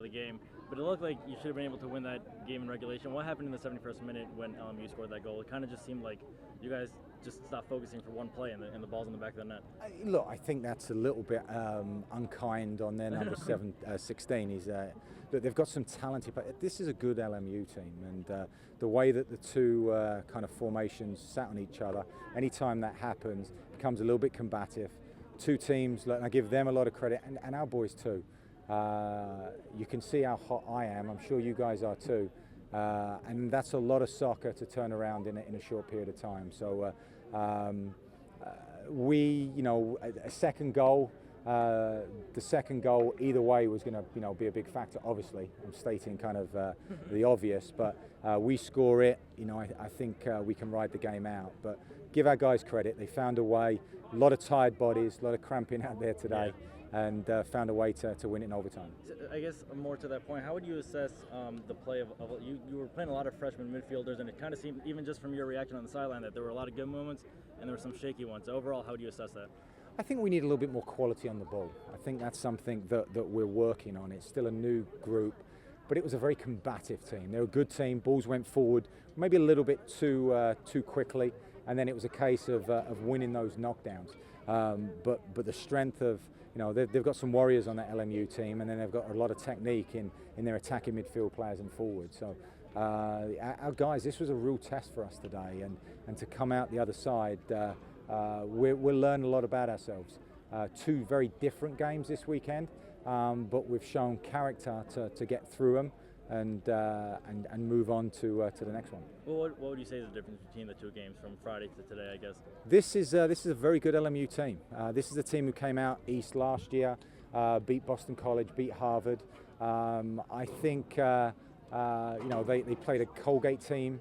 the game, but it looked like you should have been able to win that game in regulation. What happened in the 71st minute when LMU scored that goal? It kind of just seemed like you guys just stopped focusing for one play and the ball's in the back of the net. Look, I think that's a little bit unkind on their number 16. Look, they've got some talented, but this is a good LMU team, and the way that the two kind of formations sat on each other, anytime that happens, becomes a little bit combative. Two teams, and I give them a lot of credit, and our boys too. You can see how hot I am. I'm sure you guys are too. And that's a lot of soccer to turn around in a short period of time. So a second goal, the second goal either way was going to be a big factor. Obviously, I'm stating kind of the obvious, but we score it. I think we can ride the game out. But give our guys credit. They found a way. A lot of tired bodies, a lot of cramping out there today. Yeah. And found a way to win it in overtime. I guess more to that point, how would you assess the play of you were playing a lot of freshman midfielders, and it kind of seemed, even just from your reaction on the sideline, that there were a lot of good moments and there were some shaky ones. So overall, how would you assess that? I think we need a little bit more quality on the ball. I think that's something that we're working on. It's still a new group, but it was a very combative team. They're a good team. Balls went forward maybe a little bit too quickly, and then it was a case of winning those knockdowns. But the strength of, they've got some warriors on that LMU team, and then they've got a lot of technique in their attacking midfield players and forward. So our guys, this was a real test for us today, and to come out the other side, we'll learn a lot about ourselves. Two very different games this weekend, but we've shown character to get through them and move on to the next one. Well, what would you say is the difference between the two games from Friday to today, I guess? This is a very good LMU team. This is a team who came out east last year, beat Boston College, beat Harvard. I think they played a Colgate team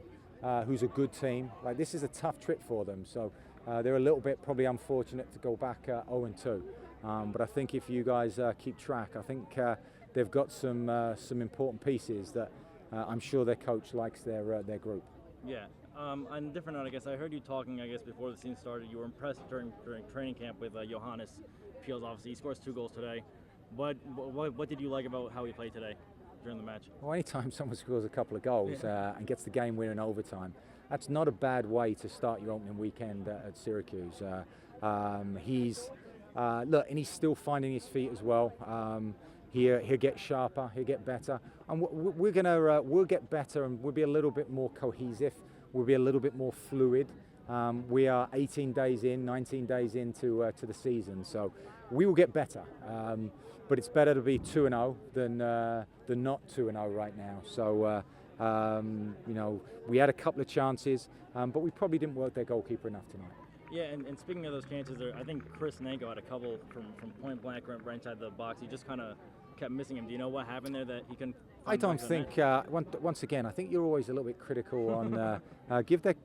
who's a good team. Like, this is a tough trip for them, so they're a little bit probably unfortunate to go back 0-2. But I think if you guys keep track, I think they've got some important pieces that I'm sure their coach likes their group. Yeah. On a different note, I guess I heard you talking, before the season started. You were impressed during training camp with Johannes Peels. Obviously, he scores 2 goals today. What did you like about how he played today during the match? Well, anytime someone scores a couple of goals and gets the game winner in overtime, that's not a bad way to start your opening weekend at Syracuse. He's still finding his feet as well. He'll get sharper, he'll get better, and we'll get better, and we'll be a little bit more cohesive. We'll be a little bit more fluid. We are 18 days in, 19 days into the season, so we will get better. But it's better to be 2-0 than not 2-0 right now. So we had a couple of chances, but we probably didn't work their goalkeeper enough tonight. Yeah, and speaking of those chances, I think Chris Nanko had a couple from point blank right inside the box. He just kind of kept missing him. Do you know what happened there that he couldn't? I don't think. Once again, I think you're always a little bit critical on give the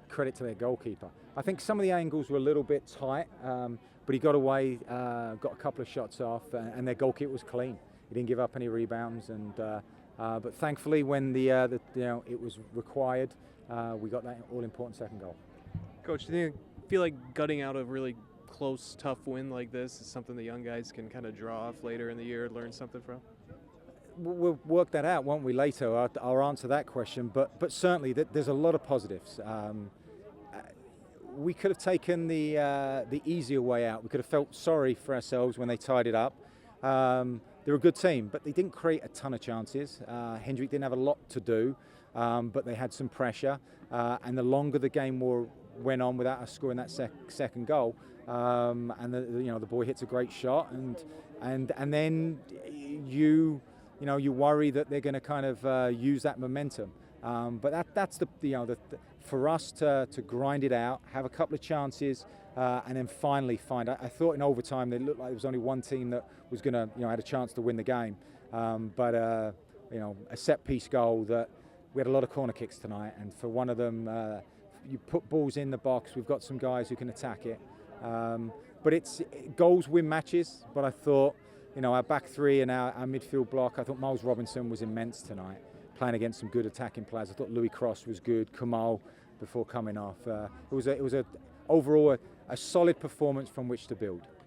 credit to their goalkeeper. I think some of the angles were a little bit tight, but he got away, got a couple of shots off, and their goalkeeper was clean. He didn't give up any rebounds, and but thankfully, when it was required, we got that all-important second goal. Coach, do you feel like gutting out a really close, tough win like this is something the young guys can kind of draw off later in the year, learn something from? We'll work that out, won't we, later? I'll answer that question. But certainly, there's a lot of positives. We could have taken the easier way out. We could have felt sorry for ourselves when they tied it up. They're a good team, but they didn't create a ton of chances. Hendrick didn't have a lot to do, but they had some pressure. And the longer the game went on without us scoring that second goal, and the boy hits a great shot, and then you worry that they're going to kind of use that momentum. But that's for us to grind it out, have a couple of chances, and then finally find. I thought in overtime it looked like there was only one team that was going to had a chance to win the game, but a set piece goal that we had a lot of corner kicks tonight, and for one of them. You put balls in the box, we've got some guys who can attack it. But goals win matches, but I thought, our back three and our midfield block, I thought Miles Robinson was immense tonight, playing against some good attacking players. I thought Louis Cross was good, Kamal before coming off. It was overall a solid performance from which to build.